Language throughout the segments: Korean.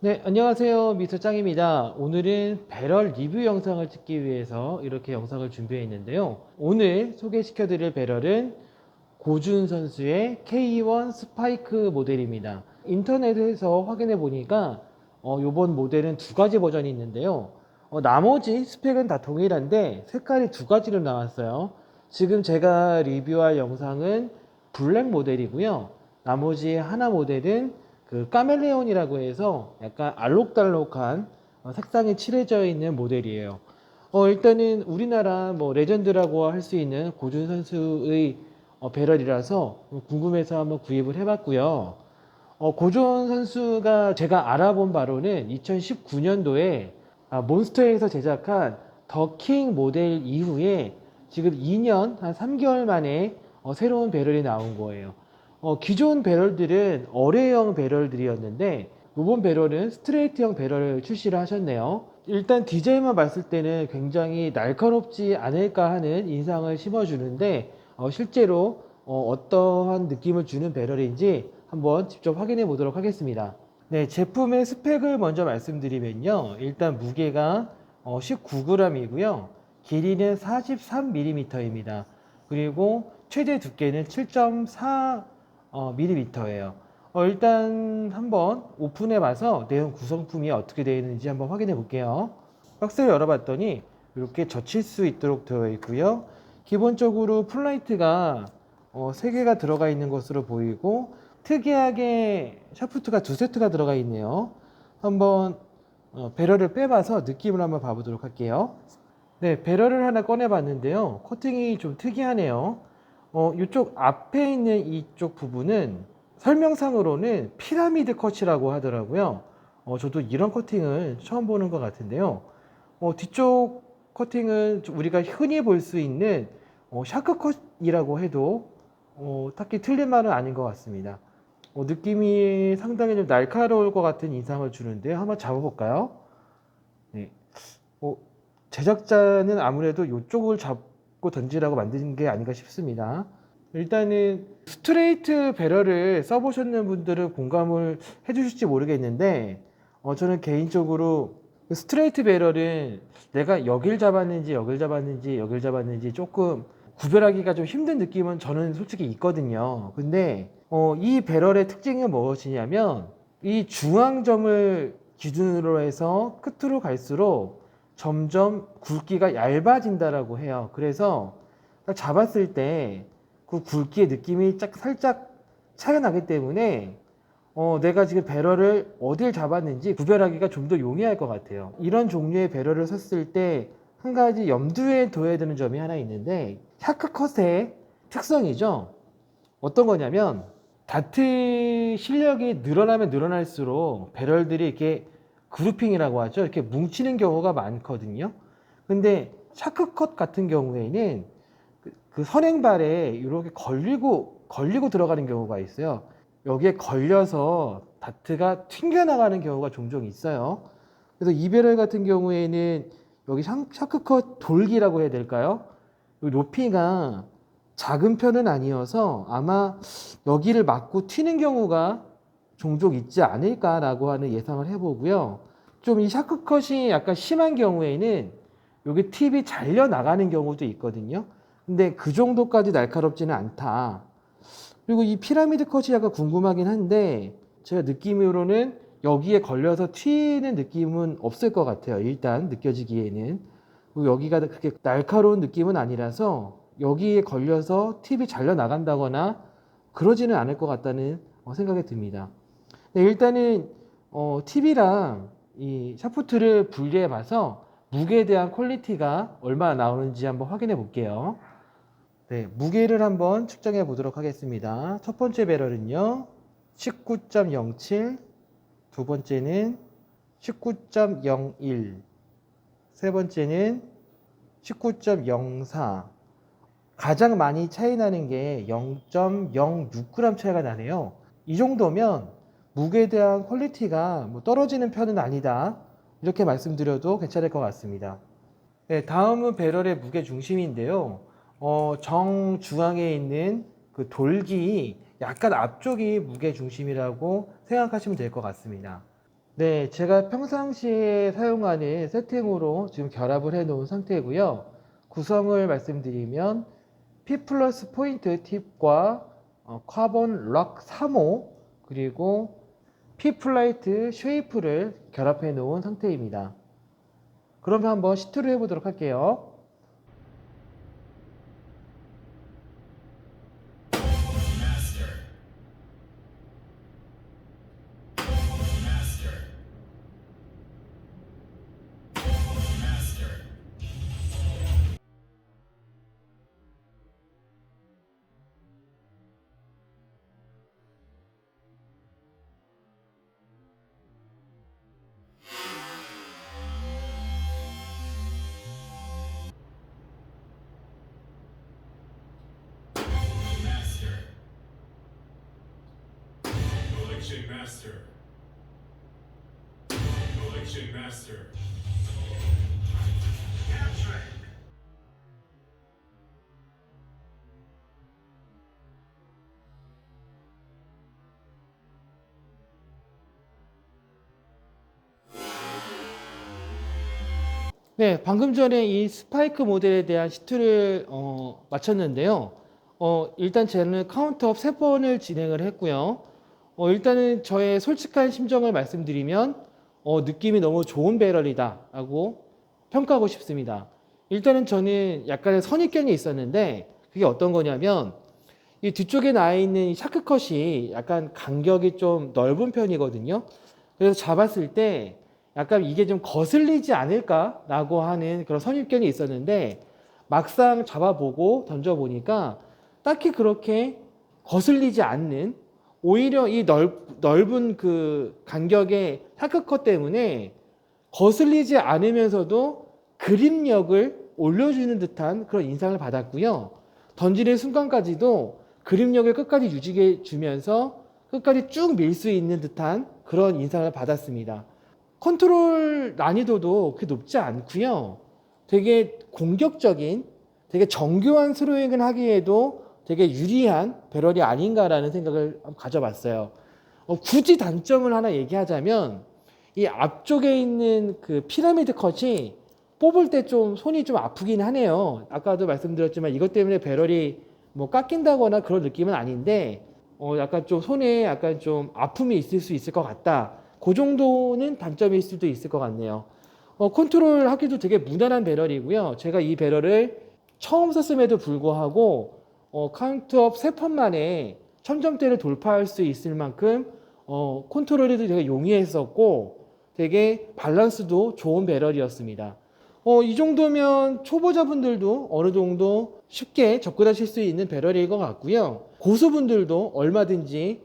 네, 안녕하세요. 미스터 짱입니다. 오늘은 배럴 리뷰 영상을 찍기 위해서 이렇게 영상을 준비해 있는데요. 오늘 소개시켜 드릴 배럴은 고준 선수의 K1 스파이크 모델입니다. 인터넷에서 확인해 보니까 이번 모델은 두 가지 버전이 있는데요. 나머지 스펙은 다 동일한데 색깔이 두 가지로 나왔어요. 지금 제가 리뷰할 영상은 블랙 모델이고요. 나머지 하나 모델은 그 카멜레온이라고 해서 약간 알록달록한 색상이 칠해져 있는 모델이에요. 일단은 우리나라 뭐 레전드라고 할 수 있는 고준 선수의 배럴이라서 궁금해서 한번 구입을 해봤고요. 고준 선수가 제가 알아본 바로는 2019년도에 몬스터에서 제작한 더 킹 모델 이후에 지금 2년 한 3개월 만에 새로운 배럴이 나온 거예요. 기존 배럴들은 어뢰형 배럴들이었는데 이번 배럴은 스트레이트형 배럴을 출시를 하셨네요. 일단 디자인만 봤을 때는 굉장히 날카롭지 않을까 하는 인상을 심어주는데 실제로 어떠한 느낌을 주는 배럴인지 한번 직접 확인해 보도록 하겠습니다. 네, 제품의 스펙을 먼저 말씀드리면요. 일단 무게가 19g이고요. 길이는 43mm입니다. 그리고 최대 두께는 7.4mm예요. 일단 한번 오픈해 봐서 내용 구성품이 어떻게 되어 있는지 한번 확인해 볼게요. 박스를 열어봤더니 이렇게 젖힐 수 있도록 되어 있고요. 기본적으로 플라이트가 3개가 들어가 있는 것으로 보이고 특이하게 샤프트가 두 세트가 들어가 있네요. 한번 배럴을 빼봐서 느낌을 한번 봐보도록 할게요. 네, 배럴을 하나 꺼내봤는데요. 코팅이 좀 특이하네요. 이쪽 앞에 있는 이쪽 부분은 설명상으로는 피라미드 컷이라고 하더라고요. 저도 이런 커팅을 처음 보는 것 같은데요. 뒤쪽 커팅은 우리가 흔히 볼 수 있는 샤크 컷이라고 해도 딱히 틀린 말은 아닌 것 같습니다. 느낌이 상당히 좀 날카로울 것 같은 인상을 주는데요. 한번 잡아볼까요? 네. 어, 제작자는 아무래도 이쪽을 잡고 던지라고 만든 게 아닌가 싶습니다. 일단은 스트레이트 배럴을 써보셨는 분들은 공감을 해주실지 모르겠는데 저는 개인적으로 그 스트레이트 배럴은 내가 여길 잡았는지 여길 잡았는지 여길 잡았는지 조금 구별하기가 좀 힘든 느낌은 저는 솔직히 있거든요. 근데 이 배럴의 특징이 무엇이냐면 이 중앙점을 기준으로 해서 끝으로 갈수록 점점 굵기가 얇아진다라고 해요. 그래서 딱 잡았을 때 그 굵기의 느낌이 살짝 차이가 나기 때문에 내가 지금 배럴을 어딜 잡았는지 구별하기가 좀 더 용이할 것 같아요. 이런 종류의 배럴을 샀을 때 한 가지 염두에 둬야 되는 점이 하나 있는데 샤크컷의 특성이죠. 어떤 거냐면 다트 실력이 늘어나면 늘어날수록 배럴들이 이렇게 그루핑이라고 하죠. 이렇게 뭉치는 경우가 많거든요. 근데 샤크컷 같은 경우에는 그 선행발에 이렇게 걸리고 들어가는 경우가 있어요. 여기에 걸려서 다트가 튕겨나가는 경우가 종종 있어요. 그래서 이베럴 같은 경우에는 여기 샤크컷 돌기라고 해야 될까요? 높이가 작은 편은 아니어서 아마 여기를 맞고 튀는 경우가 종종 있지 않을까라고 하는 예상을 해보고요. 좀 이 샤크컷이 약간 심한 경우에는 여기 팁이 잘려 나가는 경우도 있거든요. 근데 그 정도까지 날카롭지는 않다. 그리고 이 피라미드 컷이 약간 궁금하긴 한데 제가 느낌으로는 여기에 걸려서 튀는 느낌은 없을 것 같아요. 일단 느껴지기에는. 그리고 여기가 그렇게 날카로운 느낌은 아니라서 여기에 걸려서 팁이 잘려 나간다거나 그러지는 않을 것 같다는 생각이 듭니다. 네, 일단은 팁이랑 이 샤프트를 분리해 봐서 무게에 대한 퀄리티가 얼마나 나오는지 한번 확인해 볼게요. 네, 무게를 한번 측정해 보도록 하겠습니다. 첫 번째 배럴은요, 19.07, 두 번째는 19.01, 세 번째는 19.04, 가장 많이 차이 나는 게 0.06g 차이가 나네요. 이 정도면 무게에 대한 퀄리티가 뭐 떨어지는 편은 아니다. 이렇게 말씀드려도 괜찮을 것 같습니다. 네, 다음은 배럴의 무게 중심인데요. 정중앙에 있는 그 돌기 약간 앞쪽이 무게 중심이라고 생각하시면 될 것 같습니다. 네, 제가 평상시에 사용하는 세팅으로 지금 결합을 해 놓은 상태고요. 구성을 말씀드리면 P 플러스 포인트 팁과 카본 락 3호 그리고 P 플라이트 쉐이프를 결합해 놓은 상태입니다. 그러면 한번 시트를 해보도록 할게요. Collection Master. Collection Master. Capturing. 네, 방금 전에 이 스파이크 모델에 대한 시트를 마쳤는데요. 일단 저는 카운트업 3번을 진행을 했고요. 일단은 저의 솔직한 심정을 말씀드리면 느낌이 너무 좋은 배럴이다 라고 평가하고 싶습니다. 일단은 저는 약간의 선입견이 있었는데 그게 어떤 거냐면 이 뒤쪽에 나 있는 이 샤크컷이 약간 간격이 좀 넓은 편이거든요. 그래서 잡았을 때 약간 이게 좀 거슬리지 않을까라고 하는 그런 선입견이 있었는데 막상 잡아보고 던져보니까 딱히 그렇게 거슬리지 않는 오히려 이 넓은 그 간격의 샤크컷 때문에 거슬리지 않으면서도 그립력을 올려주는 듯한 그런 인상을 받았고요. 던지는 순간까지도 그립력을 끝까지 유지해 주면서 끝까지 쭉 밀 수 있는 듯한 그런 인상을 받았습니다. 컨트롤 난이도도 그렇게 높지 않고요. 되게 공격적인, 되게 정교한 스로잉을 하기에도 되게 유리한 배럴이 아닌가라는 생각을 가져봤어요. 굳이 단점을 하나 얘기하자면 이 앞쪽에 있는 그 피라미드 컷이 뽑을 때 좀 손이 좀 아프긴 하네요. 아까도 말씀드렸지만 이것 때문에 배럴이 뭐 깎인다거나 그런 느낌은 아닌데 약간 좀 손에 약간 좀 아픔이 있을 수 있을 것 같다. 그 정도는 단점일 수도 있을 것 같네요. 컨트롤 하기도 되게 무난한 배럴이고요. 제가 이 배럴을 처음 썼음에도 불구하고 카운트업 3판 만에 1000점대를 돌파할 수 있을 만큼 컨트롤이 되게 용이했었고 되게 밸런스도 좋은 배럴이었습니다. 이 정도면 초보자분들도 어느 정도 쉽게 접근하실 수 있는 배럴일 것 같고요. 고수분들도 얼마든지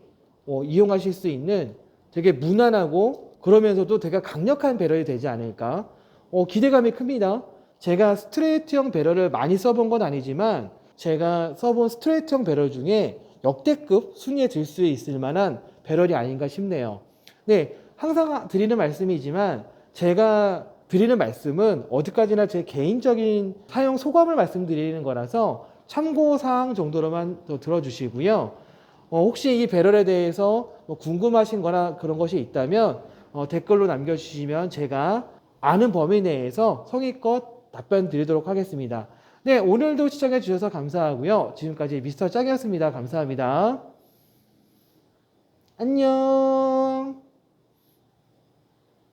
이용하실 수 있는 되게 무난하고 그러면서도 되게 강력한 배럴이 되지 않을까 기대감이 큽니다. 제가 스트레이트형 배럴을 많이 써본 건 아니지만 제가 써본 스트레이트형 배럴 중에 역대급 순위에 들 수 있을 만한 배럴이 아닌가 싶네요. 네, 항상 드리는 말씀이지만 제가 드리는 말씀은 어디까지나 제 개인적인 사용 소감을 말씀드리는 거라서 참고사항 정도로만 들어주시고요. 혹시 이 배럴에 대해서 궁금하신 거나 그런 것이 있다면 댓글로 남겨주시면 제가 아는 범위 내에서 성의껏 답변 드리도록 하겠습니다. 네, 오늘도 시청해 주셔서 감사하고요. 지금까지 미스터 짱이었습니다. 감사합니다. 안녕.